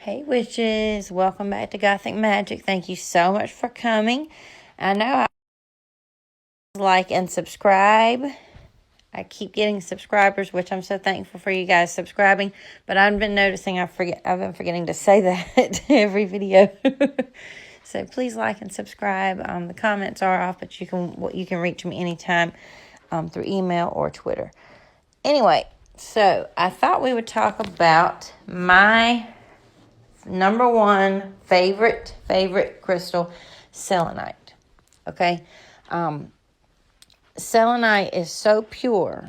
Hey witches, welcome back to Gothic Magic. Thank you so much for coming. I know I like and subscribe. I keep getting subscribers, which I'm so thankful for you guys subscribing, but I've been noticing I've been forgetting to say that every video. So please like and subscribe. The comments are off, but you can reach me anytime through email or Twitter. Anyway, so I thought we would talk about my number one favorite crystal, selenite. Okay, selenite is so pure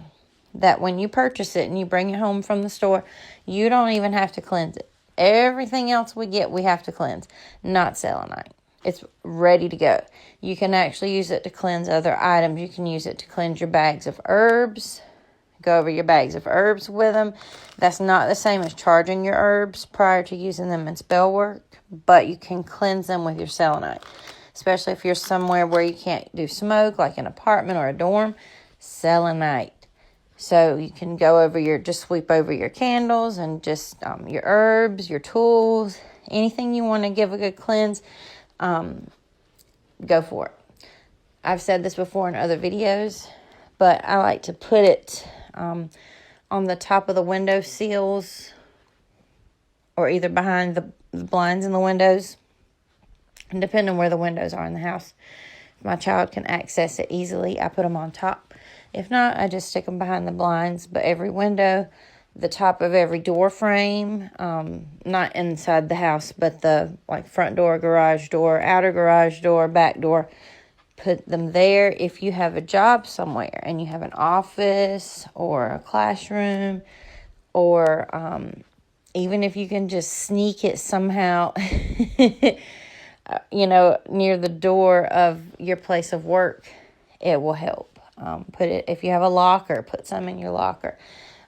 that when you purchase it and you bring it home from the store, you don't even have to cleanse it. Everything else we get, we have to cleanse. Not selenite. It's ready to go. You can actually use it to cleanse other items. You can use it to cleanse your bags of herbs. Go over your bags of herbs with them. That's not the same as charging your herbs prior to using them in spell work, but you can cleanse them with your selenite, especially if you're somewhere where you can't do smoke, like an apartment or a dorm. Selenite. So you can just sweep over your candles and just your herbs, your tools, anything you want to give a good cleanse, go for it. I've said this before in other videos, but I like to put it on the top of the window sills or either behind the blinds in the windows, and depending on where the windows are in the house. If my child can access it easily, I put them on top. If not, I just stick them behind the blinds. But every window, the top of every door frame, not inside the house, but the front door, garage door, outer garage door, back door, put them there. If you have a job somewhere and you have an office or a classroom, or even if you can just sneak it somehow, near the door of your place of work, it will help. If you have a locker, put some in your locker.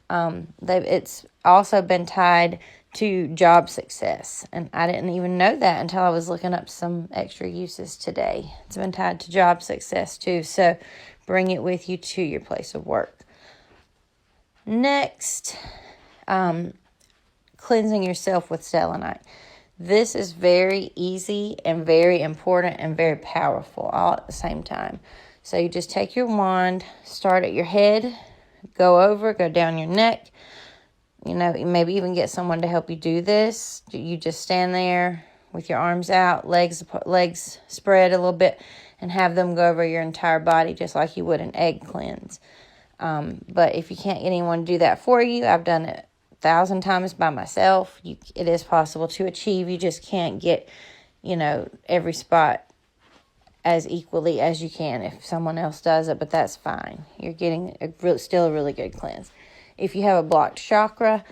It's also been tied to job success, and I didn't even know that until I was looking up some extra uses today. It's been tied to job success too, so bring it with you to your place of work. Next, cleansing yourself with selenite. This is very easy and very important and very powerful all at the same time. So you just take your wand, start at your head, go down your neck. Maybe even get someone to help you do this. You just stand there with your arms out, legs spread a little bit, and have them go over your entire body just like you would an egg cleanse. But if you can't get anyone to do that for you, I've done it 1,000 times by myself. It is possible to achieve. You just can't get, every spot as equally as you can if someone else does it, but that's fine. You're getting still a really good cleanse. If you have a blocked chakra,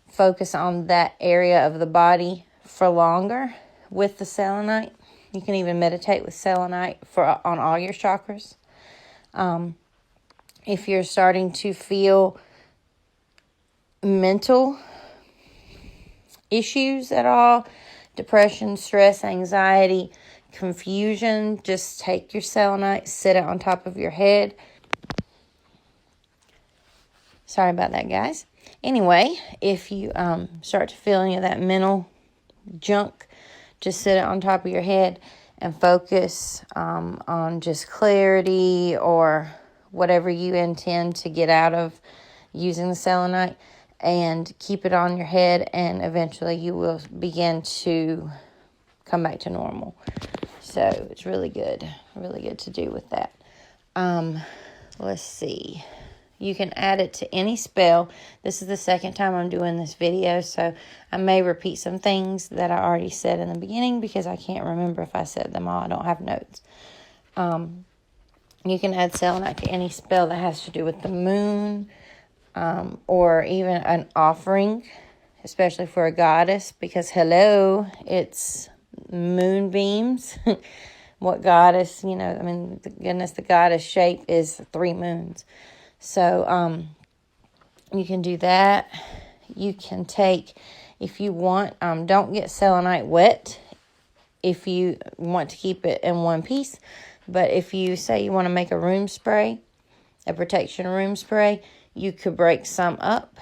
focus on that area of the body for longer with the selenite. You can even meditate with selenite on all your chakras. If you're starting to feel mental issues at all, depression, stress, anxiety, confusion, just take your selenite, sit it on top of your head. Sorry about that, guys. Anyway, if you start to feel any of that mental junk, just sit it on top of your head and focus on just clarity or whatever you intend to get out of using the selenite, and keep it on your head, and eventually you will begin to come back to normal. So it's really good to do with that. Let's see. You can add it to any spell. This is the second time I'm doing this video, so I may repeat some things that I already said in the beginning because I can't remember if I said them all. I don't have notes. You can add selenite to any spell that has to do with the moon, or even an offering, especially for a goddess, because it's moonbeams. What goddess, the goddess shape is 3 moons. So you can do that. You can take, if you want, don't get selenite wet if you want to keep it in one piece. But if you say you want to make a room spray, a protection room spray, you could break some up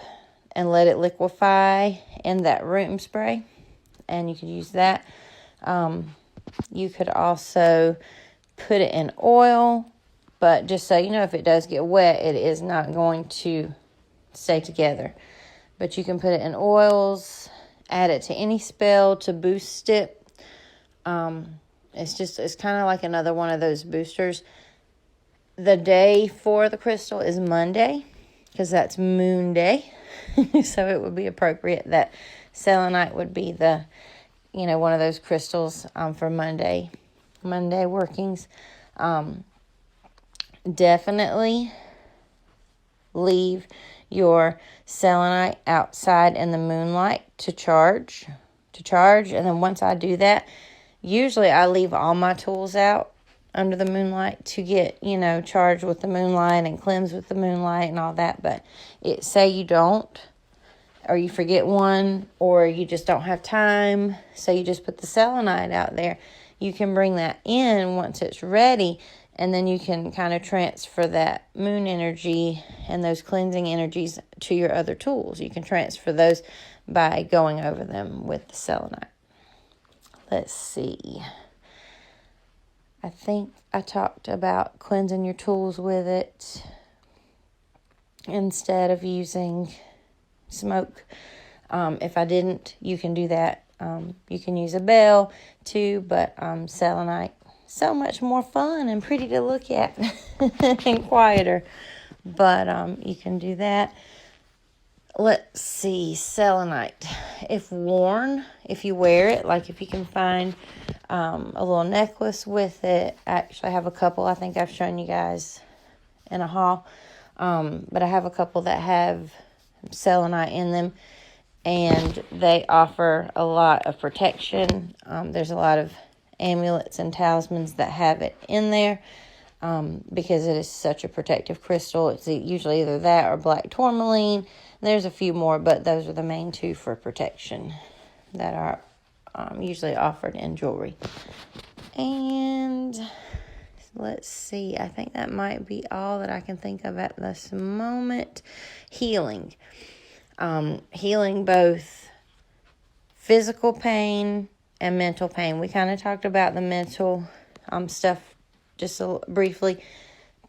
and let it liquefy in that room spray. and you could use that. You could also put it in oil, but just so you know, if it does get wet, it is not going to stay together. But you can put it in oils, add it to any spell to boost it. It's kind of like another one of those boosters. The day for the crystal is Monday, because that's Moon Day. So it would be appropriate that selenite would be the, one of those crystals for Monday workings. Definitely leave your selenite outside in the moonlight to charge. And then once I do that, usually I leave all my tools out under the moonlight to get, charged with the moonlight and cleanse with the moonlight and all that. But say you don't, or you forget one, or you just don't have time, so you just put the selenite out there. You can bring that in once it's ready, and then you can kind of transfer that moon energy and those cleansing energies to your other tools. You can transfer those by going over them with the selenite. Let's see. I think I talked about cleansing your tools with it instead of using smoke. If I didn't, you can do that. You can use a bell too, but selenite, so much more fun and pretty to look at and quieter. But you can do that. Let's see, selenite. If worn, if you wear it, like if you can find a little necklace with it. I actually have a couple. I think I've shown you guys in a haul. But I have a couple that have selenite in them, and they offer a lot of protection. There's a lot of amulets and talismans that have it in there because it is such a protective crystal. It's usually either that or black tourmaline. There's a few more, but those are the main two for protection that are usually offered in jewelry. And let's see, I think that might be all that I can think of at this moment. Healing. Healing both physical pain and mental pain. We kind of talked about the mental stuff just briefly.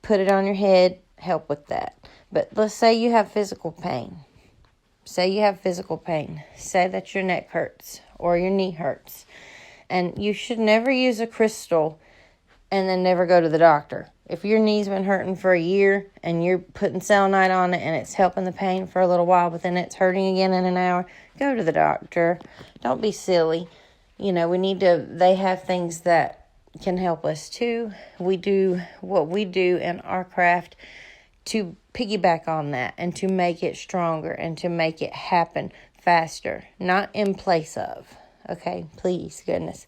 Put it on your head, help with that. But let's say you have physical pain. Say that your neck hurts or your knee hurts. And you should never use a crystal and then never go to the doctor. If your knee's been hurting for a year and you're putting selenite on it and it's helping the pain for a little while, but then it's hurting again in an hour, go to the doctor. Don't be silly. They have things that can help us too. We do what we do in our craft to piggyback on that and to make it stronger and to make it happen faster, not in place of. Okay, please, goodness,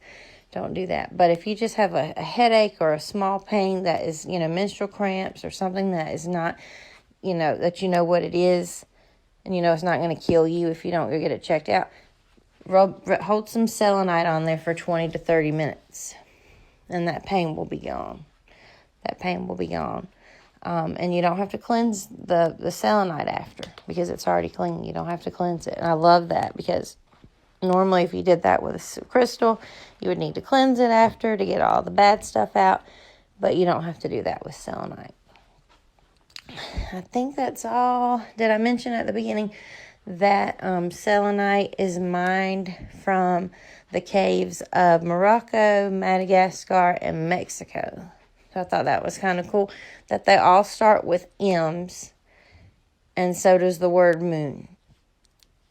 don't do that. But if you just have a headache or a small pain that is, menstrual cramps or something that is not, that you know what it is, and it's not going to kill you if you don't go get it checked out, hold some selenite on there for 20 to 30 minutes, and that pain will be gone. And you don't have to cleanse the selenite after because it's already clean. You don't have to cleanse it. And I love that because normally if you did that with a crystal, you would need to cleanse it after to get all the bad stuff out. But you don't have to do that with selenite. I think that's all. Did I mention at the beginning that selenite is mined from the caves of Morocco, Madagascar, and Mexico? So I thought that was kind of cool that they all start with M's, and so does the word moon.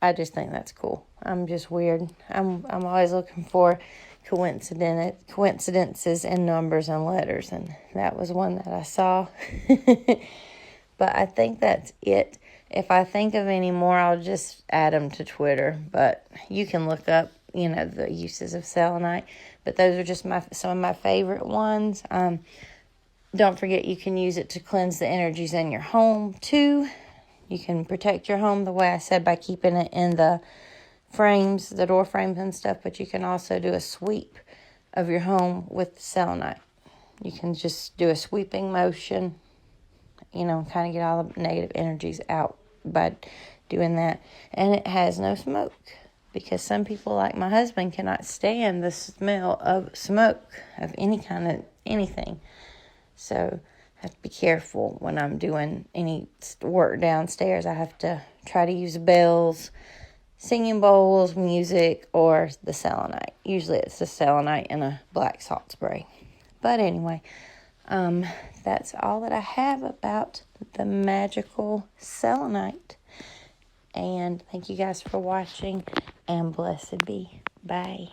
I just think that's cool. I'm just weird. I'm always looking for coincidences in numbers and letters, and that was one that I saw. But I think that's it. If I think of any more, I'll just add them to Twitter. But you can look up, the uses of selenite. But those are just some of my favorite ones. Don't forget you can use it to cleanse the energies in your home too. You can protect your home the way I said by keeping it in the frames, the door frames and stuff. But you can also do a sweep of your home with the selenite. You can just do a sweeping motion, kind of get all the negative energies out by doing that. And it has no smoke. because some people, like my husband, cannot stand the smell of smoke of any kind of anything. So I have to be careful when I'm doing any work downstairs. I have to try to use bells, singing bowls, music, or the selenite. Usually it's the selenite and a black salt spray. But anyway, that's all that I have about the magical selenite. And thank you guys for watching, and blessed be. Bye.